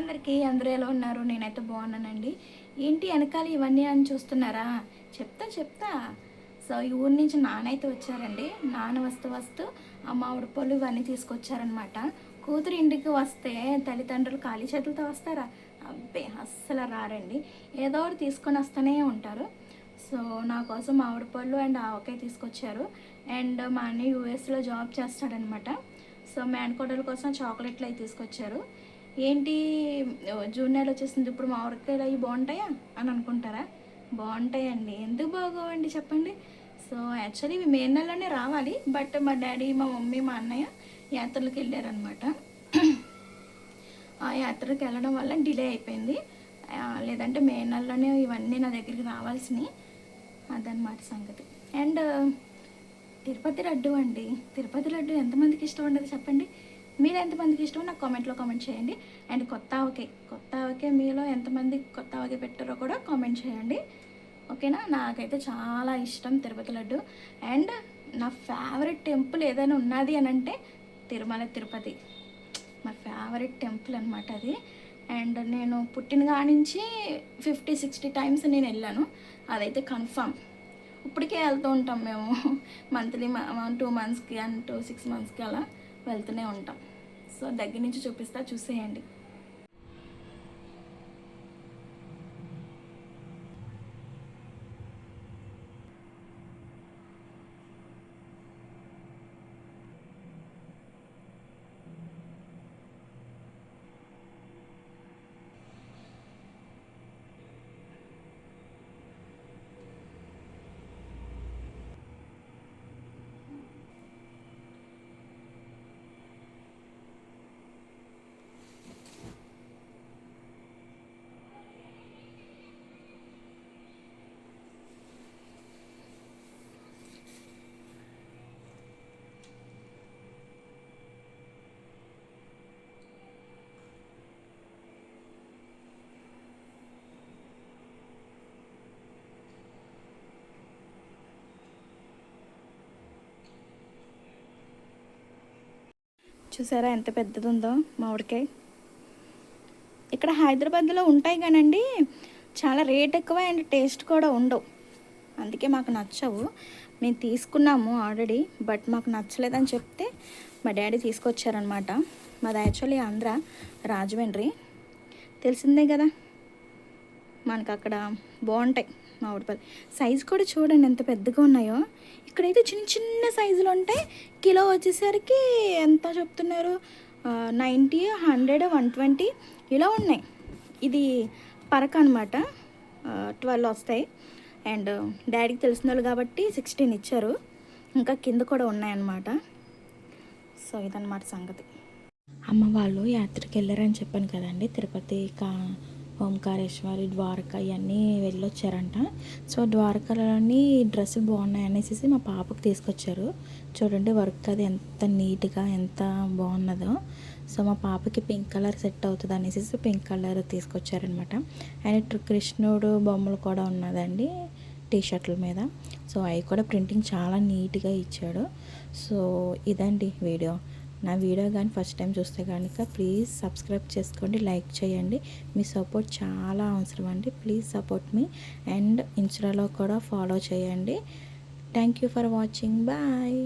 అందరికీ అందరూ ఎలా ఉన్నారు? నేనైతే బాగున్నానండి. ఏంటి వెనకాల ఇవన్నీ అని చూస్తున్నారా? చెప్తా. సో ఈ ఊరు నుంచి నాన్నైతే వచ్చారండి. నాన్న వస్తూ ఆ మామిడి పళ్ళు ఇవన్నీ తీసుకొచ్చారనమాట. కూతురు ఇంటికి వస్తే తల్లిదండ్రులు ఖాళీ చేతులతో వస్తారా? అబ్బే అస్సలు రారండి. ఏదో ఒకటి తీసుకొని వస్తూనే ఉంటారు. సో నా కోసం మామిడి పళ్ళు అండ్ ఆవకాయ తీసుకొచ్చారు. అండ్ మా అన్నయ్య యూఎస్లో జాబ్ చేస్తాడనమాట. సో మేనకోడల కోసం చాక్లెట్లు అవి తీసుకొచ్చారు. ఏంటి జూన్ నెల వచ్చేసింది, ఇప్పుడు మామిడికాయలు అవి బాగుంటాయా అని అనుకుంటారా? బాగుంటాయండి. ఎందుకు బాగోవండి చెప్పండి? సో యాక్చువల్లీ ఇవి మే నెలలోనే రావాలి, బట్ మా డాడీ, మా మమ్మీ, మా అన్నయ్య యాత్రలకు వెళ్ళారనమాట. ఆ యాత్రకు వెళ్ళడం వల్ల డిలే అయిపోయింది. లేదంటే మే నెలలోనే ఇవన్నీ నా దగ్గరికి రావాల్సినవి. అదనమాట సంగతి. అండ్ తిరుపతి లడ్డు అండి. తిరుపతి లడ్డు ఎంతమందికి ఇష్టం ఉండదు చెప్పండి? మీరు ఎంతమందికి ఇష్టం నాకు కామెంట్లో కామెంట్ చేయండి. అండ్ కొత్త ఆవకే మీలో ఎంతమంది కొత్త ఆవకే పెట్టారో కూడా కామెంట్ చేయండి. ఓకేనా? నాకైతే చాలా ఇష్టం తిరుపతి లడ్డు. అండ్ నా ఫేవరెట్ టెంపుల్ ఏదైనా ఉన్నది అని అంటే తిరుమల తిరుపతి. మా ఫేవరెట్ టెంపుల్ అనమాట అది. అండ్ నేను పుట్టిన కాడి నుంచి 50-60 టైమ్స్ నేను వెళ్ళాను. అదైతే కన్ఫామ్. ఇప్పటికే వెళ్తూ ఉంటాం మేము. మంత్లీ 2 మంత్స్కి అండ్ 6 మంత్స్కి అలా వెళ్తూనే ఉంటాం. సో దగ్గర నుంచి చూపిస్తా, చూసేయండి. చూసారా ఎంత పెద్దది ఉందో మామిడికాయ? ఇక్కడ హైదరాబాద్లో ఉంటాయి కానండి, చాలా రేట్ ఎక్కువ అండ్ టేస్ట్ కూడా ఉండవు. అందుకే మాకు నచ్చవు. మేము తీసుకున్నాము ఆల్రెడీ, బట్ మాకు నచ్చలేదని చెప్తే మా డాడీ తీసుకొచ్చారనమాట. మాది యాక్చువల్లీ ఆంధ్ర, రాజమండ్రి. తెలిసిందే కదా, మనకు అక్కడ బాగుంటాయి మామిడిపల్లి. సైజు కూడా చూడండి ఎంత పెద్దగా ఉన్నాయో. ఇక్కడైతే చిన్న చిన్న సైజులు ఉంటాయి. కిలో వచ్చేసరికి ఎంత చెప్తున్నారు? 90, 100, 120 ఇలా ఉన్నాయి. ఇది పరక అనమాట. 12 వస్తాయి. అండ్ డాడీకి తెలిసిన వాళ్ళు కాబట్టి 16 ఇచ్చారు. ఇంకా కింద కూడా ఉన్నాయన్నమాట. సో ఇదన్నమాట సంగతి. అమ్మ వాళ్ళు యాత్రకి వెళ్ళారని చెప్పాను కదండి. తిరుపతి, ఓంకారేశ్వరి, ద్వారకా ఇవన్నీ వెళ్ళొచ్చారంట. సో ద్వారకాలోని డ్రెస్సులు బాగున్నాయి అనేసి మా పాపకు తీసుకొచ్చారు. చూడండి వర్క్ అది ఎంత నీట్గా ఎంత బాగున్నదో. సో మా పాపకి పింక్ కలర్ సెట్ అవుతుంది అనేసి పింక్ కలర్ తీసుకొచ్చారనమాట. అండ్ కృష్ణుడు బొమ్మలు కూడా ఉన్నదండి టీషర్ట్ల మీద. సో అవి కూడా ప్రింటింగ్ చాలా నీట్గా ఇచ్చాడు. సో ఇదండి వీడియో. నా వీడియో కానీ ఫస్ట్ టైం చూస్తే కనుక ప్లీజ్ సబ్స్క్రైబ్ చేసుకోండి, లైక్ చేయండి. మీ సపోర్ట్ చాలా అవసరం అండి. Please support me. అండ్ ఇన్స్టాలో కూడా ఫాలో చేయండి. Thank you for watching. Bye.